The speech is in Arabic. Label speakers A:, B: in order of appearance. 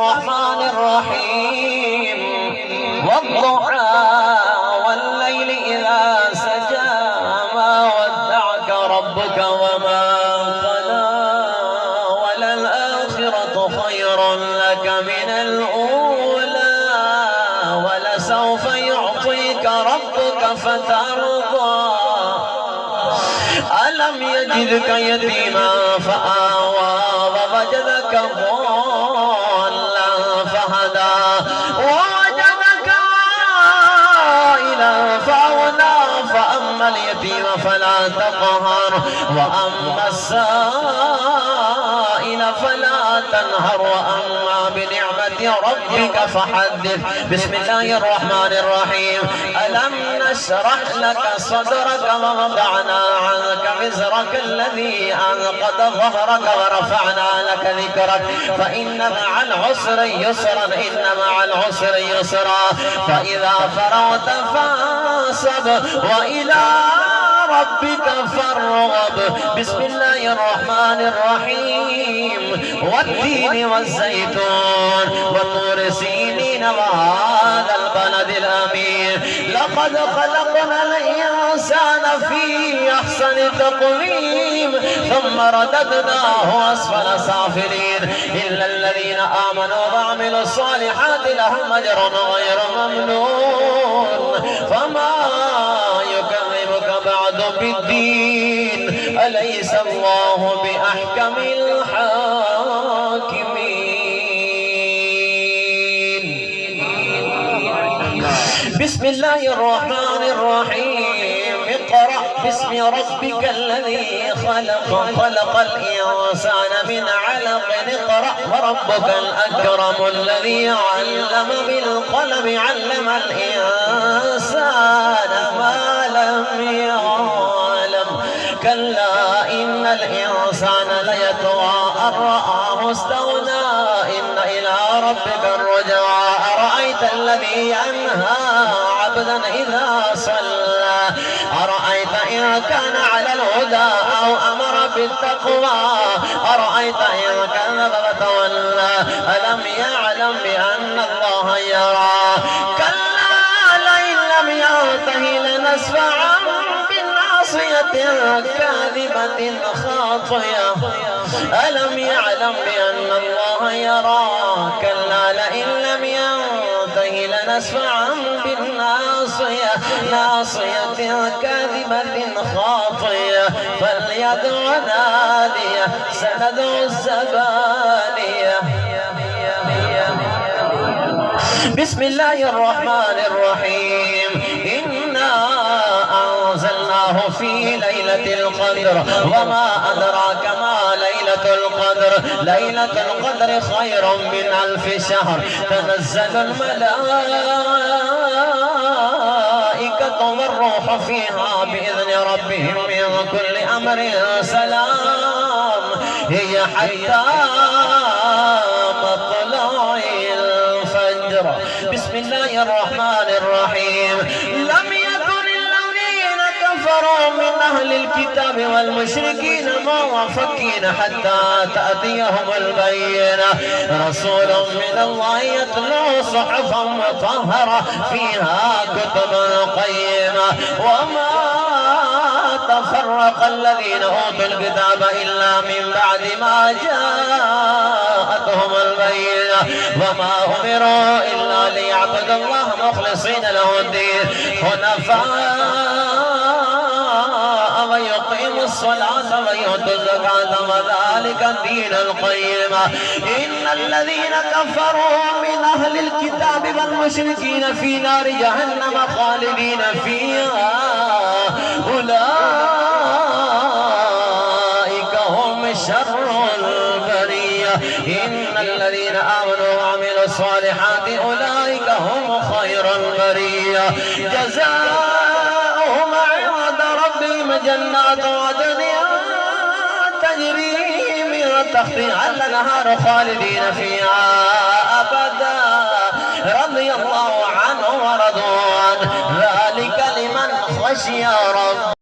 A: الرحمن الرحيم والضحى والليل إذا سجى ما ودعك ربك وما قلى وللآخرة خير لك من الأولى ولسوف يعطيك ربك فترضى ألم يجدك يتيما فآوى ووجدك ضالا فهدى ووجدك عائلا فأغنى فأما اليتيم فلا تقهر وأما السائل فلا تنهر وأما بنعمة ربك فحدث. بسم الله الرحمن الرحيم. ألم نشرح لك صدرك ووضعنا عنك وزرك الذي أنقض ظهرك ورفعنا لك ذكرك فإن مع العسر يسرا إن مع العسر يسرا فإذا فرغت فانصب وإلى ربك فارغب. بسم الله الرحمن الرحيم. والتين والزيتون وطور سينين وهذا البلد الأمين لقد خلقنا الإنسان في أحسن تقويم ثم رددناه أسفل سافلين إلا الذين آمنوا وعملوا الصالحات لهم أجر غير ممنون. فما يكذبك بعد بالدين أليس الله بأحكم الحاكمين. بسم الله الرحمن الرحيم. اقرأ باسم ربك الذي خلق خلق الإنسان من علق اقرأ وربك الأكرم الذي علم بالقلم علم الإنسان ما لم يعلم كلا إن الإنسان ليطغى أن رآه استغنى إن إلى ربك الرجعى. أرأيت الذي ينهى عبدا إذا صلى أرأيت إن كان على الهدى أو أمر بالتقوى أرأيت إن كذب وتولى ألم يعلم بأن الله يرى كلا لئن لم ينته لنسفعا بالناصية كاذبة خاطئة ألم يعلم بأن الله يرى كلا لئن لم ينته لنسفعا بالناصية ناصية كاذبة خاطئة فليدع ناديه سندع الزبانية. بسم الله الرحمن الرحيم. إنا أنزلناه في ليلة القدر وما أدراك ما ليلة القدر. ليلة القدر خير من 1000 شهر. تنزل الملائكة والروح فيها بإذن ربهم من كل أمر سلام هي حتى مطلع الفجر. بسم الله الرحمن الرحيم. لم يكن الذين كفروا من أهل الكتاب والمشركين منفكين حتى تأتيهم البينة رسول من الله يتلو صحفا مطهرة فيها كتب قيمة وما تفرق الذين أوتوا الكتاب إلا من بعد ما جاءتهم البينة وما أمروا إلا ليعبدوا الله مخلصين له الدين حنفاء ويقيموا الصلاة ويؤتوا الزكاة وذلك الدين القيم. إن الذين كفروا من أهل الكتاب والمشركين في نار جهنم خالدين فيها أولئك هم شر البرية. إن الذين آمنوا وعملوا الصالحات أولئك هم خير البرية. جزاؤهم عند ربهم جنات عدن تجري من تحتها الأنهار خالدين فيها أبدا رضي الله عنه ورضوا عنه ذلك لمن خشي ربه.